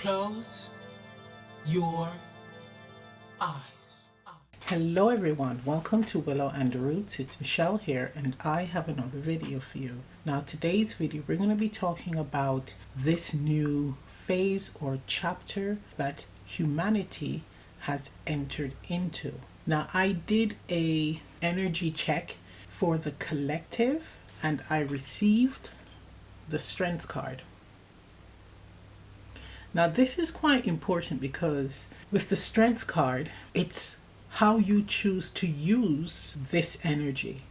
Close your eyes. Hello everyone, welcome to Willow and the Roots. It's Michelle here and I have another video for you. Now today's video we're going to be talking about this new phase or chapter that humanity has entered into. Now I did a energy check for the collective and I received the strength card. Now this is quite important because with the strength card, it's how you choose to use this energy.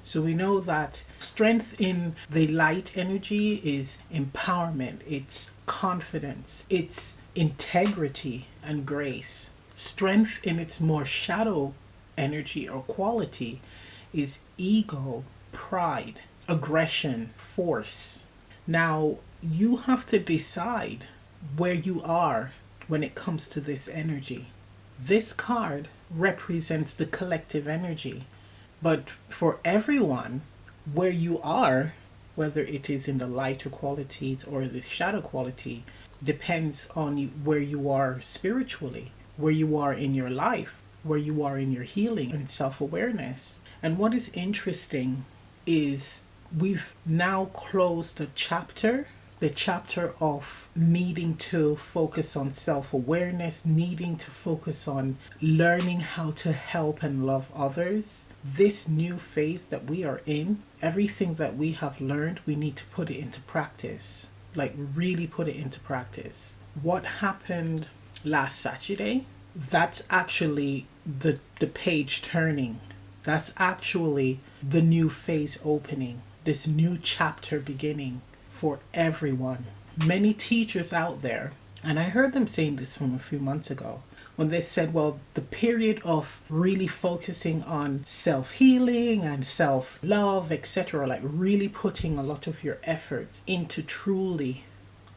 So we know that strength in the light energy is empowerment, it's confidence, it's integrity and grace. Strength in its more shadow energy or quality is ego, pride, aggression, force. Now you have to decide where you are when it comes to this energy. This card represents the collective energy, but for everyone, where you are, whether it is in the lighter qualities or the shadow quality, depends on where you are spiritually, where you are in your life, where you are in your healing and self-awareness. And what is interesting is we've now closed the chapter of needing to focus on self-awareness, needing to focus on learning how to help and love others. This new phase that we are in, everything that we have learned, we need to put it into practice. Like really put it into practice. What happened last Saturday, that's actually the page turning. That's actually the new phase opening, this new chapter beginning for everyone. Many teachers out there, and I heard them saying this from a few months ago, when they said, well, the period of really focusing on self-healing and self-love, etc., like really putting a lot of your efforts into truly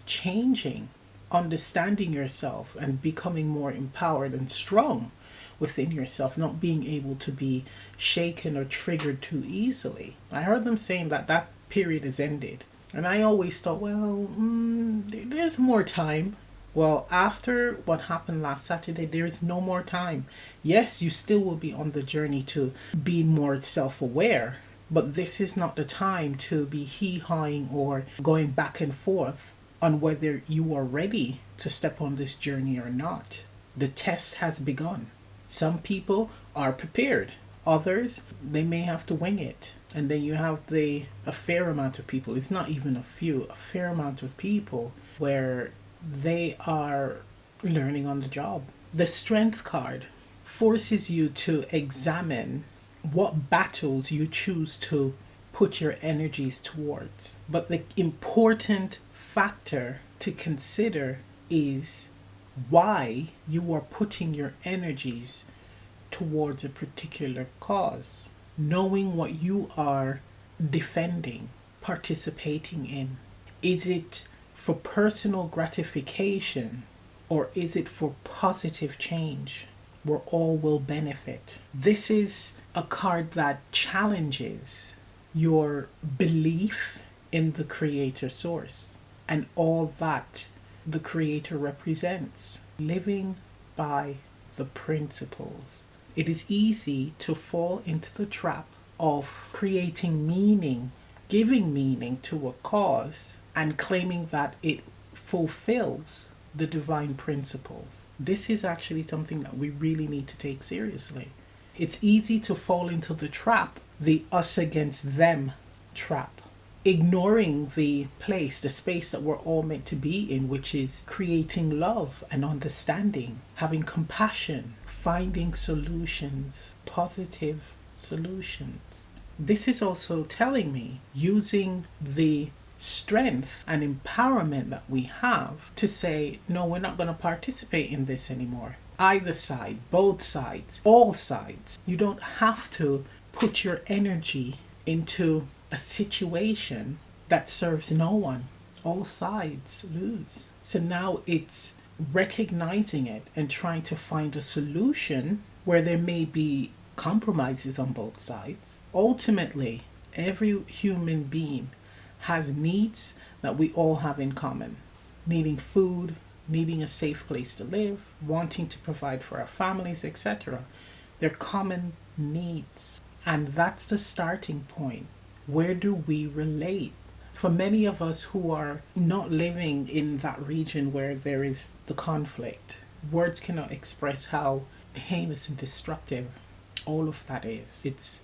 changing, understanding yourself and becoming more empowered and strong within yourself, not being able to be shaken or triggered too easily. I heard them saying that that period has ended. And I always thought, well, there's more time. Well, after what happened last Saturday, there's no more time. Yes, you still will be on the journey to be more self-aware, but this is not the time to be hee-hawing or going back and forth on whether you are ready to step on this journey or not. The test has begun. Some people are prepared. Others, they may have to wing it. And then you have a fair amount of people, it's not even a few, a fair amount of people where they are learning on the job. The strength card forces you to examine what battles you choose to put your energies towards. But the important factor to consider is why you are putting your energies towards a particular cause. Knowing what you are defending, participating in. Is it for personal gratification or is it for positive change where all will benefit? This is a card that challenges your belief in the creator source and all that the creator represents. Living by the principles. It is easy to fall into the trap of creating meaning, giving meaning to a cause, and claiming that it fulfills the divine principles. This is actually something that we really need to take seriously. It's easy to fall into the trap, the us against them trap, ignoring the place, the space that we're all meant to be in, which is creating love and understanding, having compassion, finding solutions, positive solutions. This is also telling me using the strength and empowerment that we have to say, no, we're not going to participate in this anymore. Either side, both sides, all sides. You don't have to put your energy into a situation that serves no one. All sides lose. So now it's recognizing it and trying to find a solution where there may be compromises on both sides. Ultimately, every human being has needs that we all have in common. Needing food, needing a safe place to live, wanting to provide for our families, etc. They're common needs. And that's the starting point. Where do we relate? For many of us who are not living in that region where there is the conflict, words cannot express how heinous and destructive all of that is. It's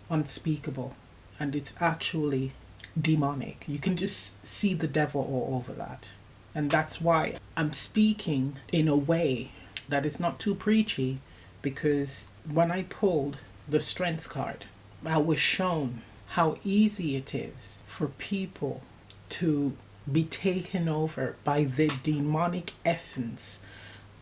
unspeakable, and it's actually demonic. You can just see the devil all over that. And that's why I'm speaking in a way that is not too preachy, because when I pulled the strength card, I was shown how easy it is for people to be taken over by the demonic essence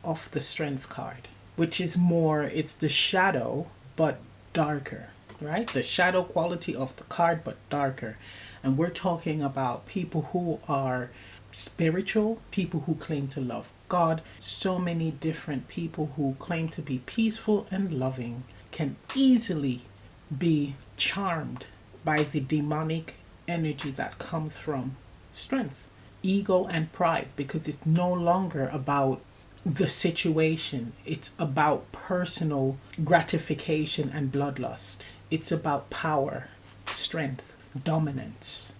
of the strength card, which is more, it's the shadow but darker, right? The shadow quality of the card but darker. And we're talking about people who are spiritual, people who claim to love God. So many different people who claim to be peaceful and loving can easily be charmed by the demonic energy that comes from strength, ego, and pride, because it's no longer about the situation. It's about personal gratification and bloodlust. It's about power, strength, dominance.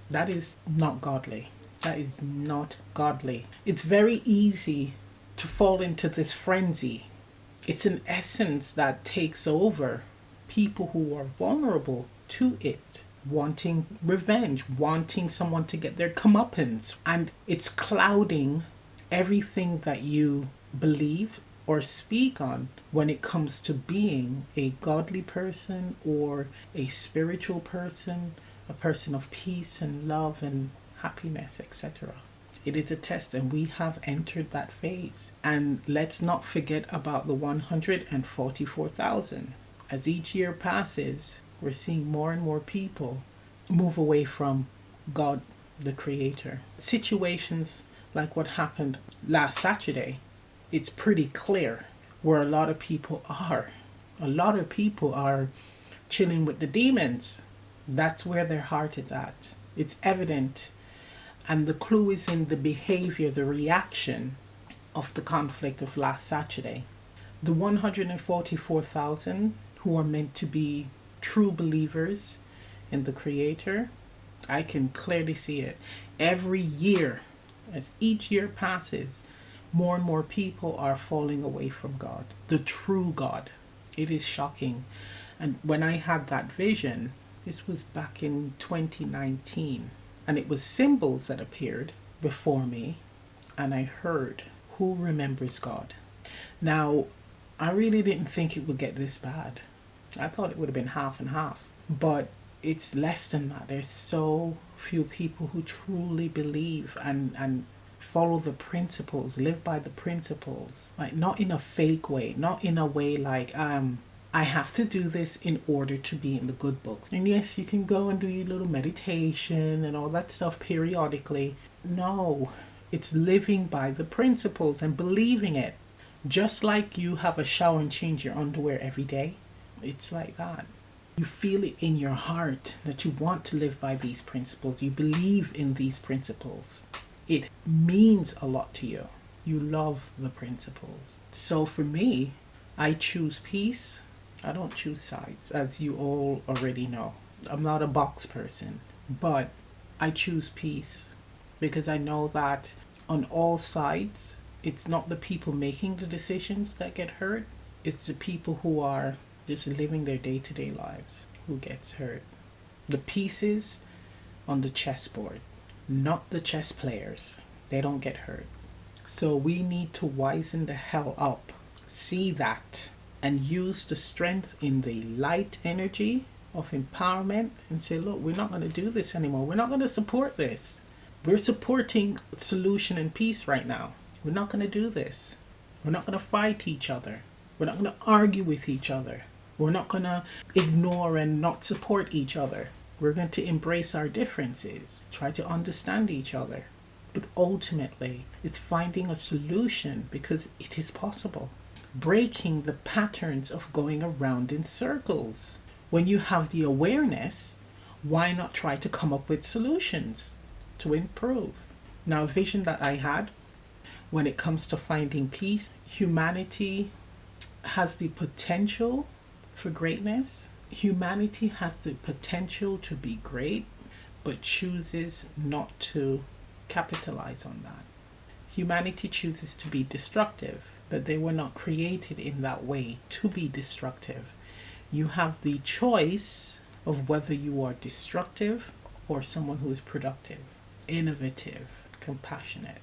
That is not godly. That is not godly. It's very easy to fall into this frenzy. It's an essence that takes over people who are vulnerable to it, wanting revenge, wanting someone to get their comeuppance. And it's clouding everything that you believe or speak on when it comes to being a godly person or a spiritual person, a person of peace and love and happiness, etc. It is a test, and we have entered that phase. And let's not forget about the 144,000. As each year passes, we're seeing more and more people move away from God, the Creator. Situations like what happened last Saturday, it's pretty clear where a lot of people are. A lot of people are chilling with the demons. That's where their heart is at. It's evident. And the clue is in the behavior, the reaction of the conflict of last Saturday. The 144,000 who are meant to be true believers in the Creator, I can clearly see it. Every year, as each year passes, more and more people are falling away from God, the true God. It is shocking. And when I had that vision, this was back in 2019, and it was symbols that appeared before me, and I heard, "Who remembers God?" Now, I really didn't think it would get this bad. I thought it would have been half and half, but it's less than that. There's so few people who truly believe and follow the principles, live by the principles, like not in a fake way, not in a way like I have to do this in order to be in the good books. And yes, you can go and do your little meditation and all that stuff periodically. No, it's living by the principles and believing it. Just like you have a shower and change your underwear every day, it's like that. You feel it in your heart that you want to live by these principles. You believe in these principles. It means a lot to you. You love the principles. So for me, I choose peace. I don't choose sides, as you all already know. I'm not a box person, but I choose peace because I know that on all sides, it's not the people making the decisions that get hurt. It's the people who are just living their day-to-day lives who gets hurt. The pieces on the chessboard, not the chess players. They don't get hurt. So we need to wisen the hell up. See that. And use the strength in the light energy of empowerment and say, look, we're not going to do this anymore. We're not going to support this. We're supporting solution and peace right now. We're not going to do this. We're not going to fight each other. We're not going to argue with each other. We're not going to ignore and not support each other. We're going to embrace our differences, try to understand each other. But ultimately, it's finding a solution because it is possible. Breaking the patterns of going around in circles. When you have the awareness, why not try to come up with solutions to improve? Now, a vision that I had when it comes to finding peace. Humanity has the potential for greatness. Humanity has the potential to be great, but chooses not to capitalize on that. Humanity chooses to be destructive, but they were not created in that way to be destructive. You have the choice of whether you are destructive or someone who is productive, innovative, compassionate.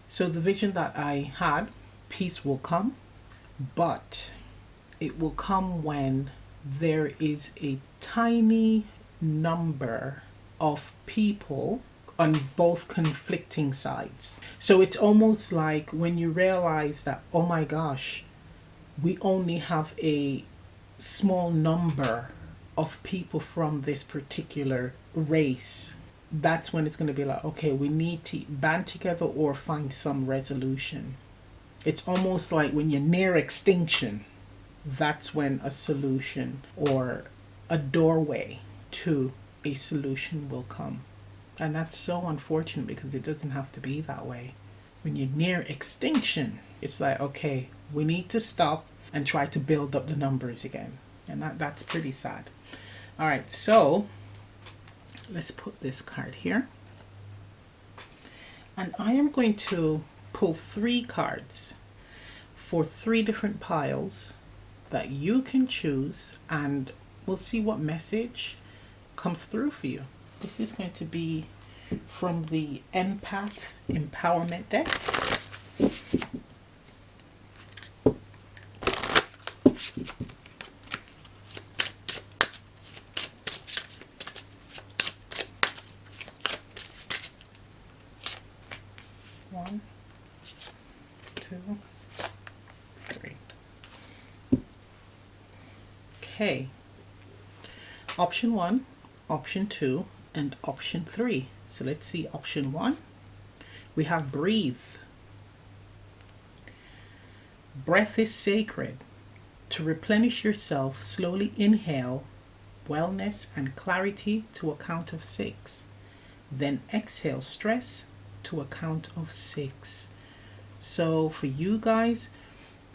So the vision that I had, peace will come, but it will come when there is a tiny number of people on both conflicting sides. So it's almost like when you realize that, oh my gosh, we only have a small number of people from this particular race. That's when it's going to be like, okay, we need to band together or find some resolution. It's almost like when you're near extinction, that's when a solution or a doorway to a solution will come. And that's so unfortunate because it doesn't have to be that way. When you're near extinction, it's like, okay, we need to stop and try to build up the numbers again. And that's pretty sad. All right, so let's put this card here. And I am going to pull 3 cards for 3 different piles that you can choose, and we'll see what message comes through for you. This is going to be from the Empath Empowerment deck. One, two, three. Okay. Option 1, option 2, and option 3. So let's see option 1. We have breathe. Breath is sacred. To replenish yourself, slowly inhale wellness and clarity to a count of 6. Then exhale stress to a count of 6. So for you guys,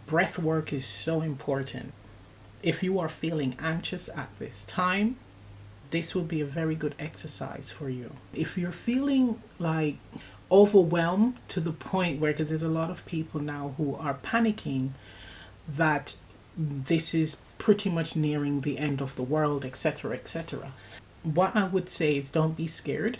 breath work is so important. If you are feeling anxious at this time, this will be a very good exercise for you. If you're feeling like overwhelmed to the point where, because there's a lot of people now who are panicking that this is pretty much nearing the end of the world, etc., etc. What I would say is don't be scared.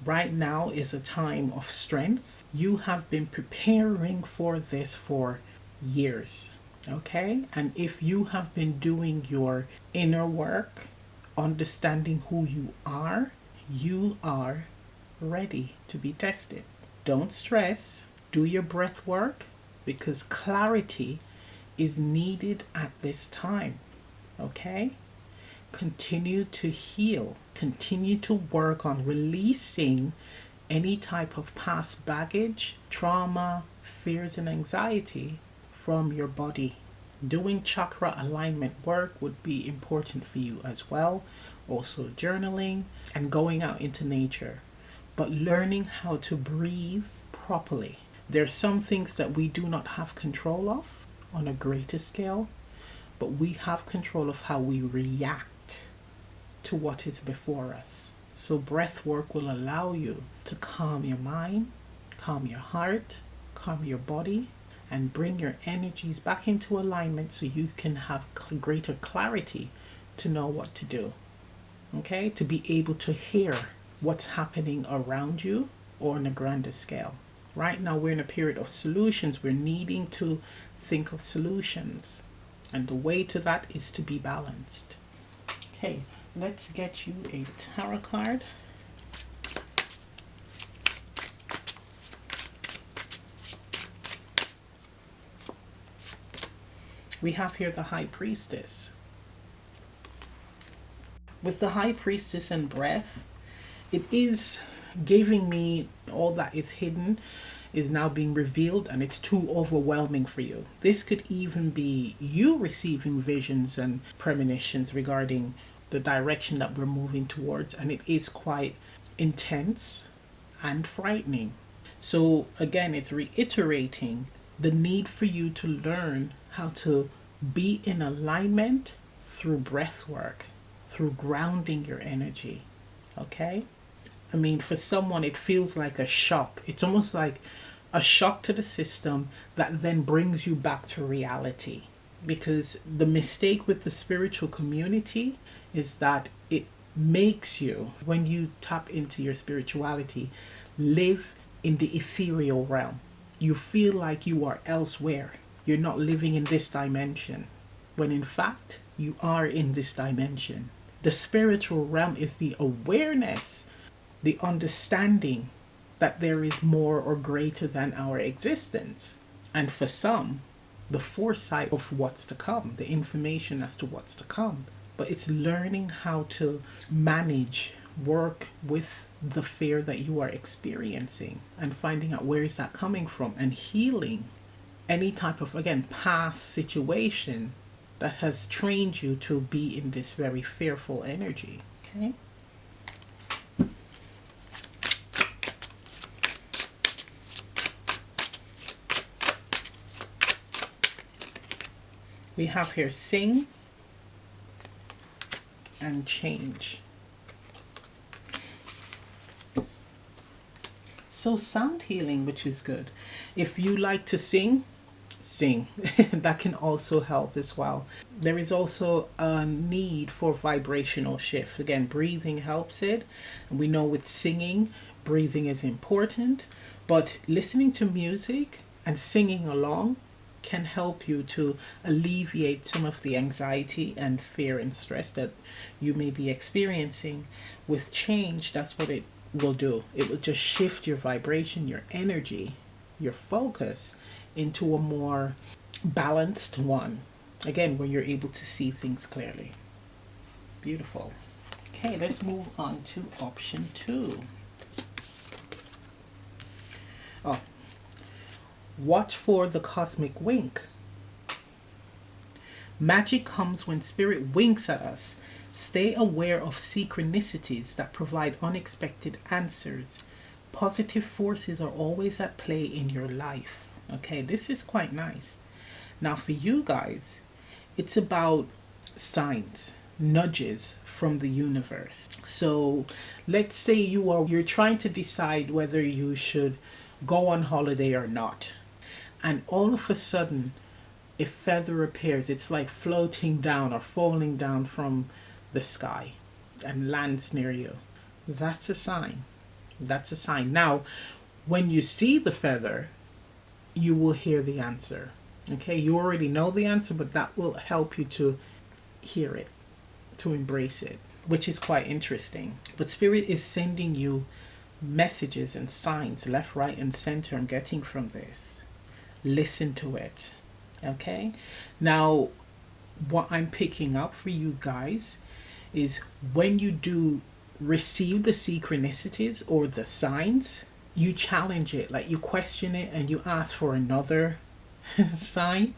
Right now is a time of strength. You have been preparing for this for years, okay? And if you have been doing your inner work, understanding who you are ready to be tested. Don't stress. Do your breath work, because clarity is needed at this time, okay? Continue to heal. Continue to work on releasing any type of past baggage, trauma, fears, and anxiety from your body. Doing chakra alignment work would be important for you as well. Also journaling and going out into nature. But learning how to breathe properly. There are some things that we do not have control of on a greater scale, but we have control of how we react to what is before us. So breath work will allow you to calm your mind, calm your heart, calm your body, and bring your energies back into alignment so you can have greater clarity to know what to do. Okay? To be able to hear what's happening around you or on a grander scale. Right now we're in a period of solutions. We're needing to think of solutions. And the way to that is to be balanced. Okay, let's get you a tarot card. We have here the High Priestess. With the High Priestess and breath, it is giving me all that is hidden is now being revealed, and it's too overwhelming for you. This could even be you receiving visions and premonitions regarding the direction that we're moving towards, and it is quite intense and frightening. So again, it's reiterating the need for you to learn how to be in alignment through breath work, through grounding your energy. Okay? I mean, for someone, it feels like a shock. It's almost like a shock to the system that then brings you back to reality. Because the mistake with the spiritual community is that it makes you, when you tap into your spirituality, live in the ethereal realm. You feel like you are elsewhere. You're not living in this dimension, when in fact, you are in this dimension. The spiritual realm is the awareness, the understanding that there is more or greater than our existence. And for some, the foresight of what's to come, the information as to what's to come. But it's learning how to manage, work with the fear that you are experiencing and finding out where is that coming from and healing any type of, again, past situation that has trained you to be in this very fearful energy. Okay? We have here sing and change. So sound healing, which is good. If you like to sing, sing. That can also help as well. There is also a need for vibrational shift. Again, breathing helps it. And we know with singing, breathing is important. But listening to music and singing along can help you to alleviate some of the anxiety and fear and stress that you may be experiencing. With change, that's what it will do. It will just shift your vibration, your energy, your focus into a more balanced one. Again, where you're able to see things clearly. Beautiful. Okay, let's move on to option 2. Oh, watch for the cosmic wink. Magic comes when spirit winks at us. Stay aware of synchronicities that provide unexpected answers. Positive forces are always at play in your life. Okay, this is quite nice. Now for you guys, it's about signs, nudges from the universe. So let's say you're trying to decide whether you should go on holiday or not. And all of a sudden, a feather appears. It's like floating down or falling down from the sky and lands near you. That's a sign. That's a sign. Now, when you see the feather, you will hear the answer. Okay, you already know the answer, but that will help you to hear it, to embrace it, which is quite interesting. But Spirit is sending you messages and signs left, right, and center. I'm getting from this. Listen to it. Okay, now what I'm picking up for you guys is when you do receive the synchronicities or the signs, you challenge it, like you question it and you ask for another sign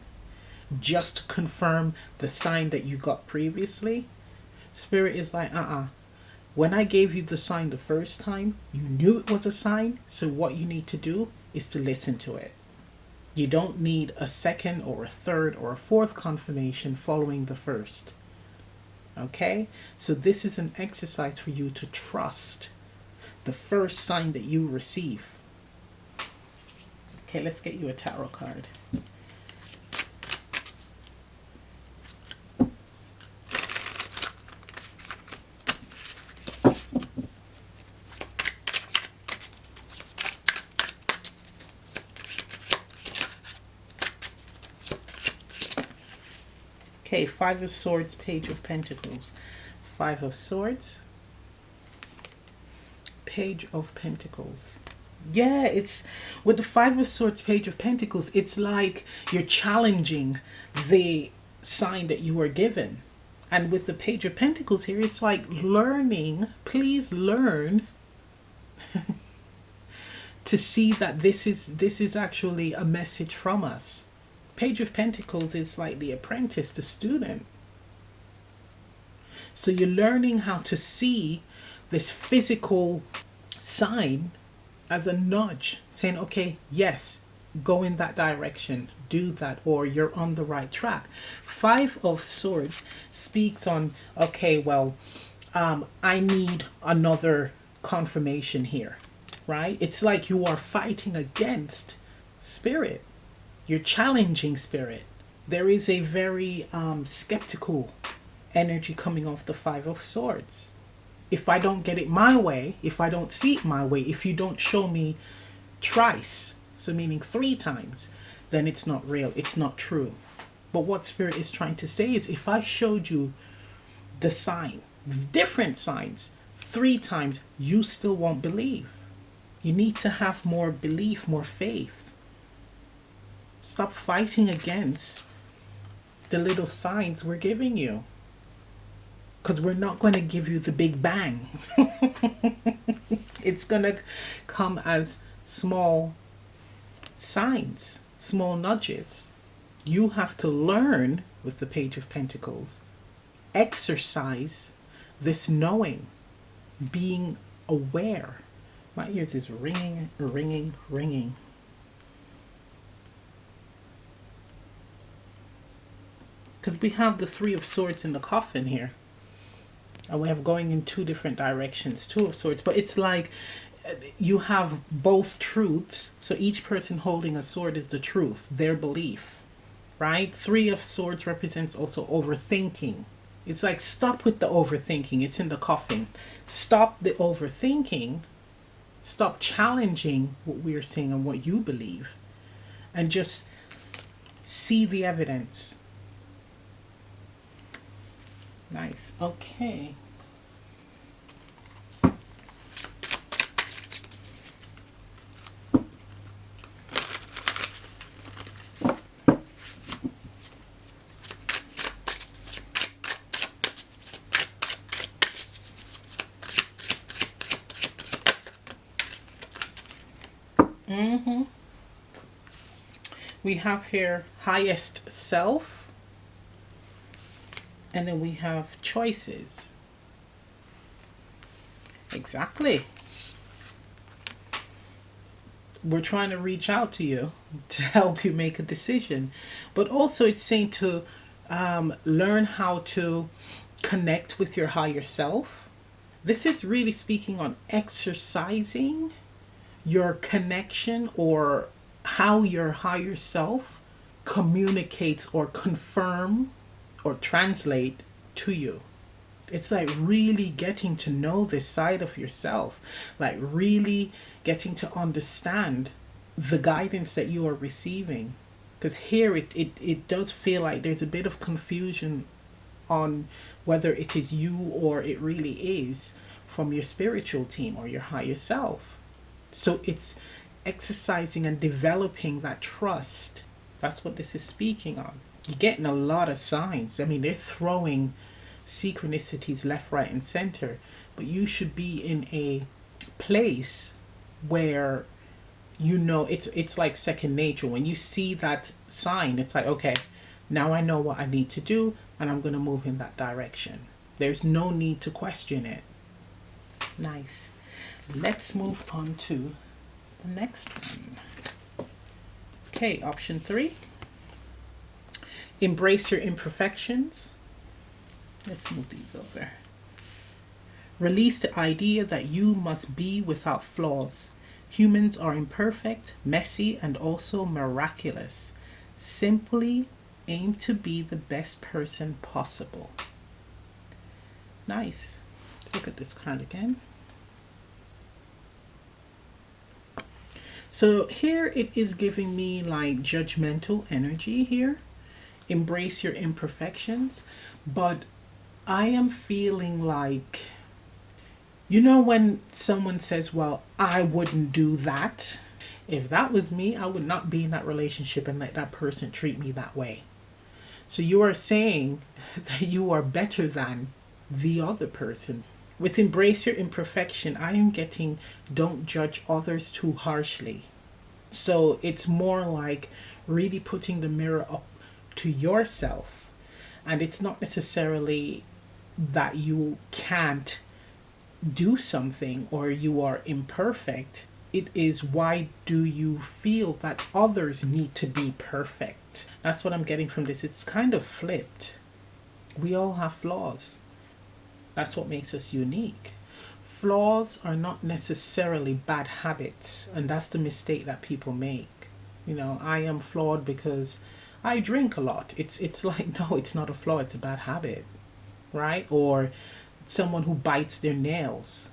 just to confirm the sign that you got previously. Spirit is like, when I gave you the sign the first time, you knew it was a sign, so what you need to do is to listen to it. You don't need a second or a third or a fourth confirmation following the first. Okay? So this is an exercise for you to trust the first sign that you receive. Okay, let's get you a tarot card. Okay, Five of Swords, Page of Pentacles. Five of Swords, Page of Pentacles. Yeah, it's with the Five of Swords, Page of Pentacles, it's like you're challenging the sign that you were given. And with the Page of Pentacles here, it's like learning, please learn to see that this is actually a message from us. Page of Pentacles is like the apprentice, the student. So you're learning how to see this physical sign as a nudge saying, okay, yes, go in that direction, do that, or you're on the right track. Five of Swords speaks on, okay, well, I need another confirmation here, right? It's like you are fighting against spirit. You're challenging spirit. There is a very skeptical energy coming off the Five of Swords. If I don't get it my way, if I don't see it my way, if you don't show me thrice, so meaning 3 times, then it's not real, it's not true. But what spirit is trying to say is, if I showed you the sign, different signs, 3 times, you still won't believe. You need to have more belief, more faith. Stop fighting against the little signs we're giving you, because we're not going to give you the big bang. It's going to come as small signs, small nudges. You have to learn, with the Page of Pentacles, exercise this knowing, being aware. My ears is ringing, ringing, ringing. Because we have the Three of Swords in the coffin here. And we have going in 2 different directions, 2 of Swords. But it's like you have both truths. So each person holding a sword is the truth, their belief, right? 3 of Swords represents also overthinking. It's like, stop with the overthinking. It's in the coffin. Stop the overthinking. Stop challenging what we're saying and what you believe. And just see the evidence. Nice. Okay. We have here highest self, and then we have choices. Exactly. We're trying to reach out to you to help you make a decision, but also it's saying to learn how to connect with your higher self. This is really speaking on exercising your connection, or how your higher self communicates or confirm or translate to you. It's like really getting to know this side of yourself, like really getting to understand the guidance that you are receiving. Because here it does feel like there's a bit of confusion on whether it is you or it really is from your spiritual team or your higher self. So it's exercising and developing that trust. That's what this is speaking on. You're getting a lot of signs. I mean, they're throwing synchronicities left, right, and center. But you should be in a place where you know it's like second nature. When you see that sign, it's like, okay, now I know what I need to do, and I'm going to move in that direction. There's no need to question it. Nice. Let's move on to the next one. Okay, option 3. Embrace your imperfections. Let's move these over. Release the idea that you must be without flaws. Humans are imperfect, messy, and also miraculous. Simply aim to be the best person possible. Nice. Let's look at this card again. So here it is giving me like judgmental energy here. Embrace your imperfections. But I am feeling like, you know, when someone says, well, I wouldn't do that. If that was me, I would not be in that relationship and let that person treat me that way. So you are saying that you are better than the other person. With embrace your imperfection, I am getting don't judge others too harshly. So it's more like really putting the mirror up to yourself. And it's not necessarily that you can't do something or you are imperfect. it is, why do you feel that others need to be perfect? That's what I'm getting from this. It's kind of flipped. We all have flaws. That's what makes us unique. Flaws are not necessarily bad habits, and that's the mistake that people make. You know, I am flawed because I drink a lot. It's like, no, it's not a flaw, it's a bad habit, right? Or someone who bites their nails.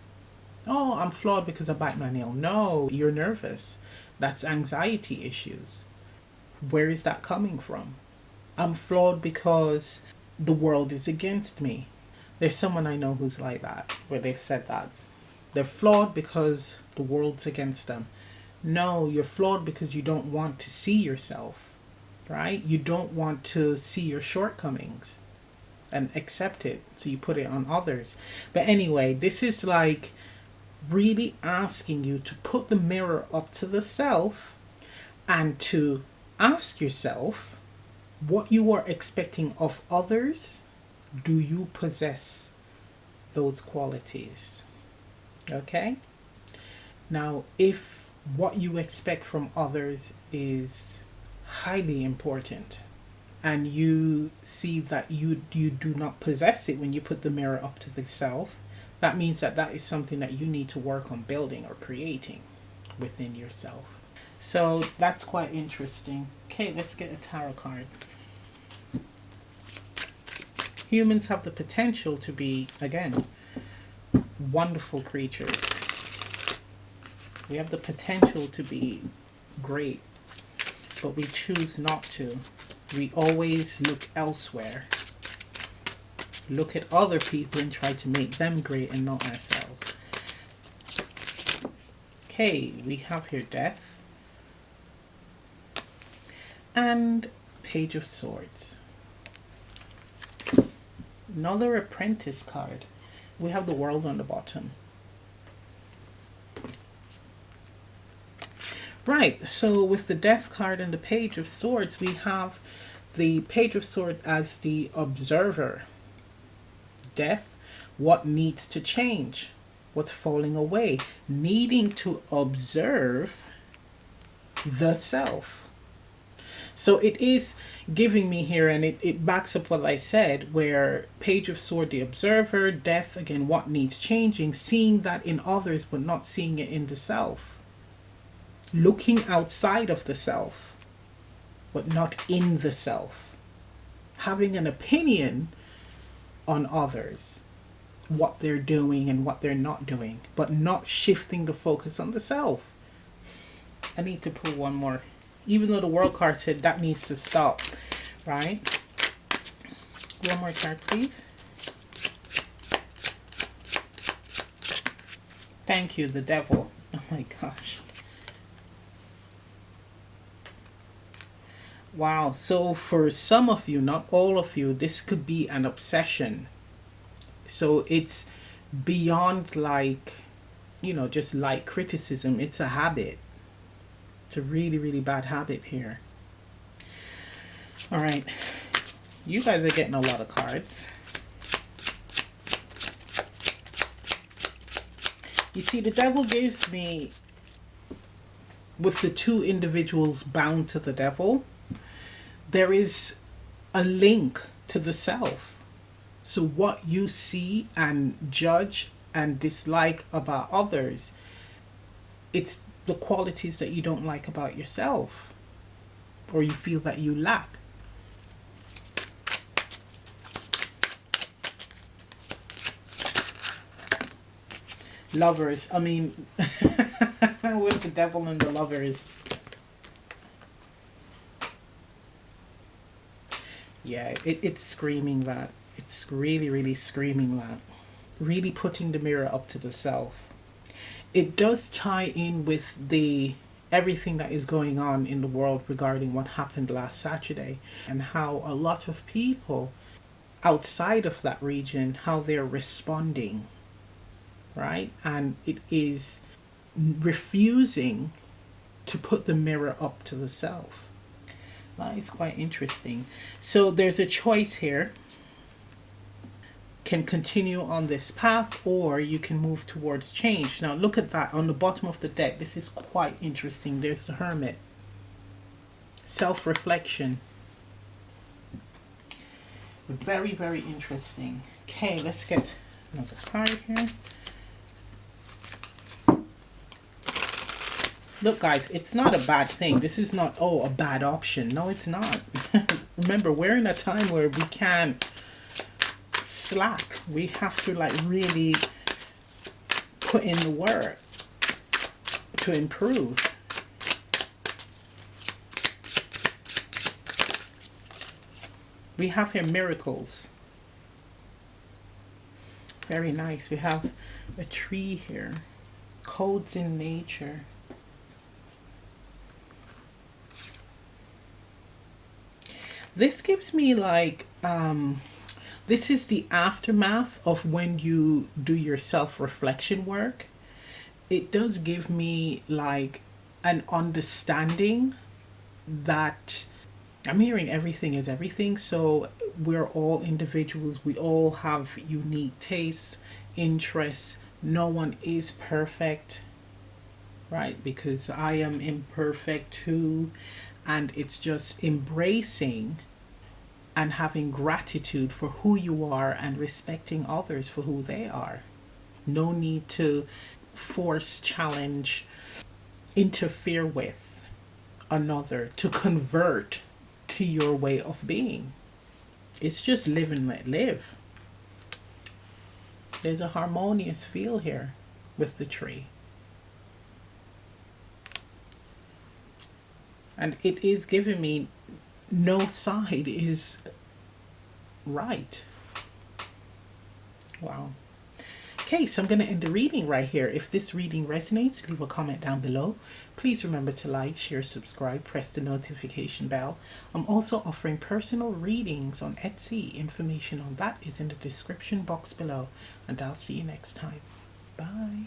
Oh, I'm flawed because I bite my nail. No, you're nervous. That's anxiety issues. Where is that coming from? I'm flawed because the world is against me. There's someone I know who's like that, where they've said that. They're flawed because the world's against them. No, you're flawed because you don't want to see yourself, right? You don't want to see your shortcomings and accept it, so you put it on others. But anyway, this is like really asking you to put the mirror up to the self and to ask yourself what you are expecting of others. Do you possess those qualities? Okay? Now, if what you expect from others is highly important and you see that you do not possess it when you put the mirror up to the self, that means that that is something that you need to work on building or creating within yourself. So that's quite interesting. Okay, let's get a tarot card. Humans have the potential to be, again, wonderful creatures. We have the potential to be great, but we choose not to. We always look elsewhere. Look at other people and try to make them great and not ourselves. Okay, we have here death and Page of Swords. Another apprentice card. We have the world on the bottom. Right, so with the death card and the Page of Swords, we have the Page of Swords as the observer. Death, what needs to change? What's falling away? Needing to observe the self. So it is giving me here, and it backs up what I said, where Page of Sword, the observer, death, again, what needs changing, seeing that in others but not seeing it in the self. Looking outside of the self but not in the self. Having an opinion on others, what they're doing and what they're not doing, but not shifting the focus on the self. I need to pull one more. Even though the world card said that needs to stop, right? One more card, please. Thank you, the devil. Oh my gosh. Wow, so for some of you, not all of you, this could be an obsession. So it's beyond like, you know, just like criticism. It's a habit. It's a really, really bad habit here. All right. You guys are getting a lot of cards. You see, the devil gives me, with the two individuals bound to the devil, there is a link to the self. So what you see and judge and dislike about others, it's the qualities that you don't like about yourself, or you feel that you lack. Lovers, I mean, with the devil and the lovers. Yeah, it's screaming that. It's really, really screaming that. Really putting the mirror up to the self. It does tie in with the everything that is going on in the world regarding what happened last Saturday, and how a lot of people outside of that region, how they're responding, right? And it is refusing to put the mirror up to the self. That is quite interesting. So there's a choice here. can continue on this path, or you can move towards change. Now look at that on the bottom of the deck. This is quite interesting. There's the Hermit. Self-reflection. Very, very interesting. Okay, let's get another card here. Look, guys, it's not a bad thing. This is not, oh, a bad option. No, it's not. Remember, we're in a time where we can't slack. We have to like really put in the work to improve. We have here miracles. Very nice. We have a tree here. Codes in nature. This gives me like, this is the aftermath of when you do your self-reflection work. It does give me like an understanding that I'm hearing everything is everything. So we're all individuals. We all have unique tastes, interests. No one is perfect, right? Because I am imperfect too. And it's just embracing and having gratitude for who you are and respecting others for who they are. No need to force, challenge, interfere with another to convert to your way of being. It's just live and let live. There's a harmonious feel here with the tree. And it is giving me no side is right. Wow. Okay, so I'm going to end the reading right here. If this reading resonates, leave a comment down below. Please remember to like, share, subscribe, press the notification bell. I'm also offering personal readings on Etsy. Information on that is in the description box below. And I'll see you next time. Bye.